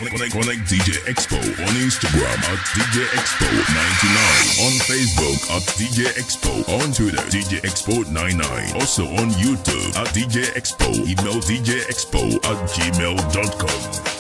Connect DJ Expo on Instagram at DJ Expo 99, on Facebook at DJ Expo, on Twitter DJ Expo 99, also on YouTube at DJ Expo. Email djexpo@gmail.com.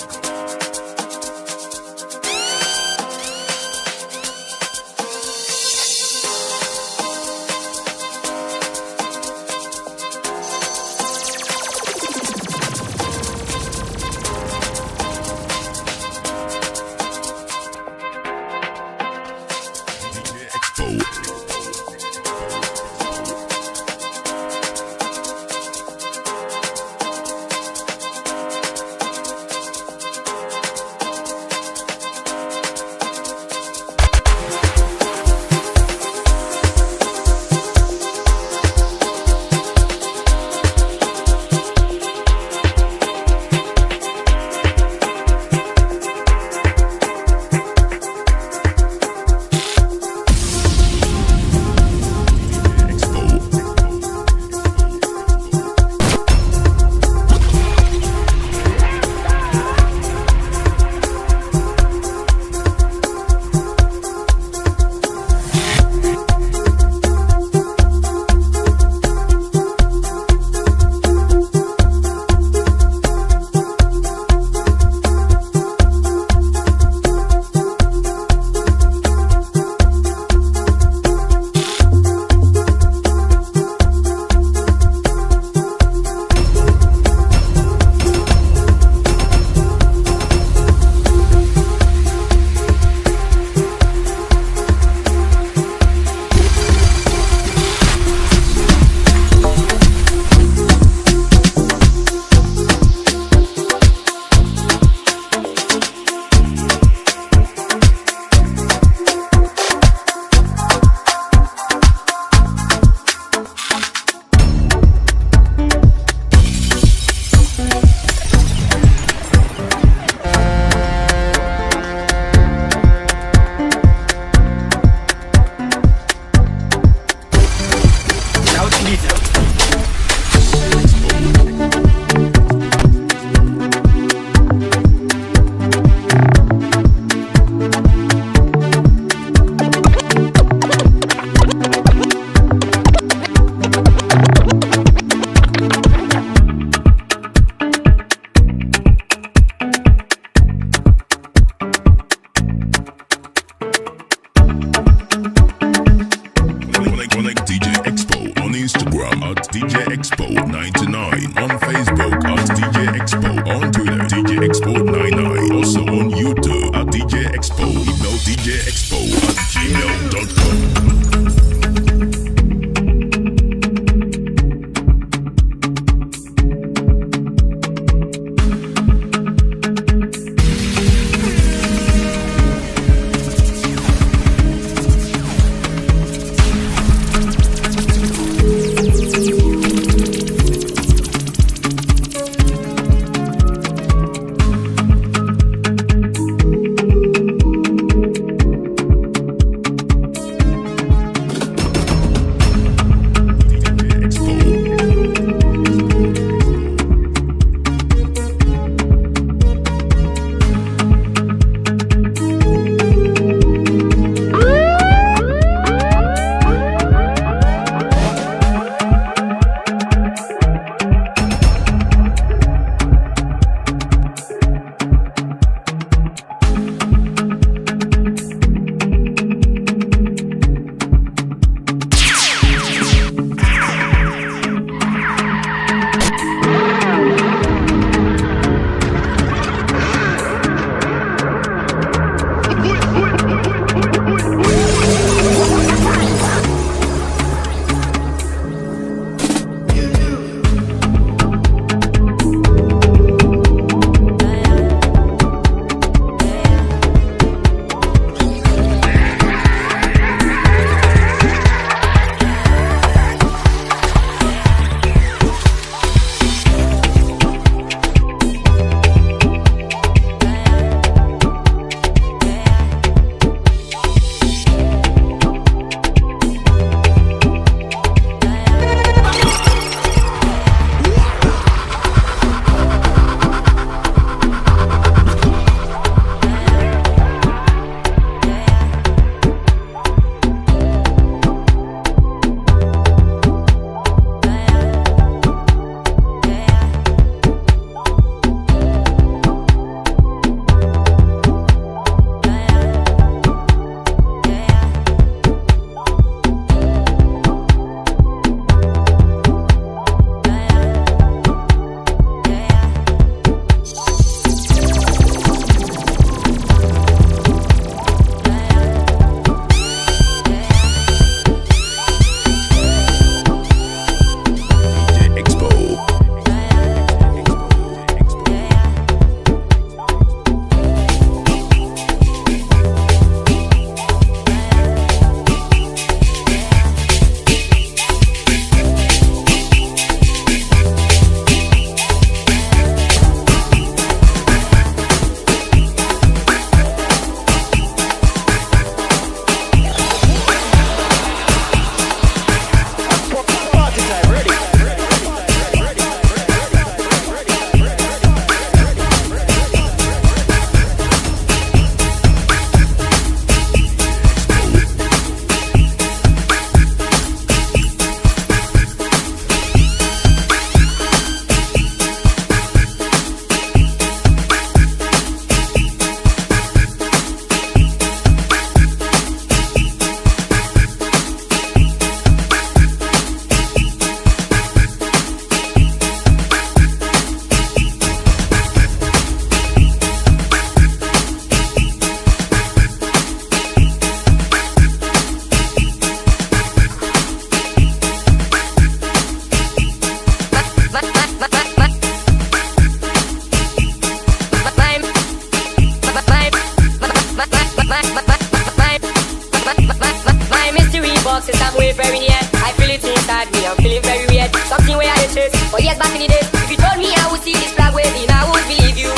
box is somewhere very near. I feel it inside me, I'm feeling very weird. Something where I chase. For years back in the days, if you told me I would see this flag waving, I would believe you.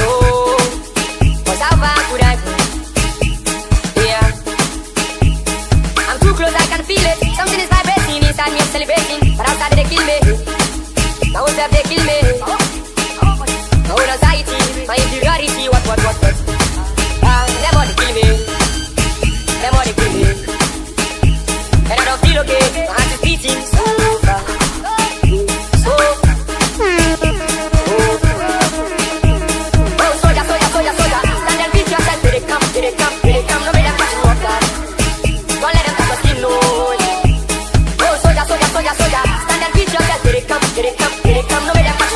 Oh, cause how far could I go? Yeah, I'm too close, I can feel it. Something is vibrating inside me, I'm celebrating. But outside they kill me. Now what's up, they kill me. My own anxiety, my inferiority, what? Them all they kill me. Them all they kill me. And I don't feel okay, my heart is beating so fast. Oh, soldier, stand and beat yourself. Here they come, no make them catch you off guard. Don't let them touch your skin, no. Oh, soldier, stand and beat yourself. Here they come, no make them catch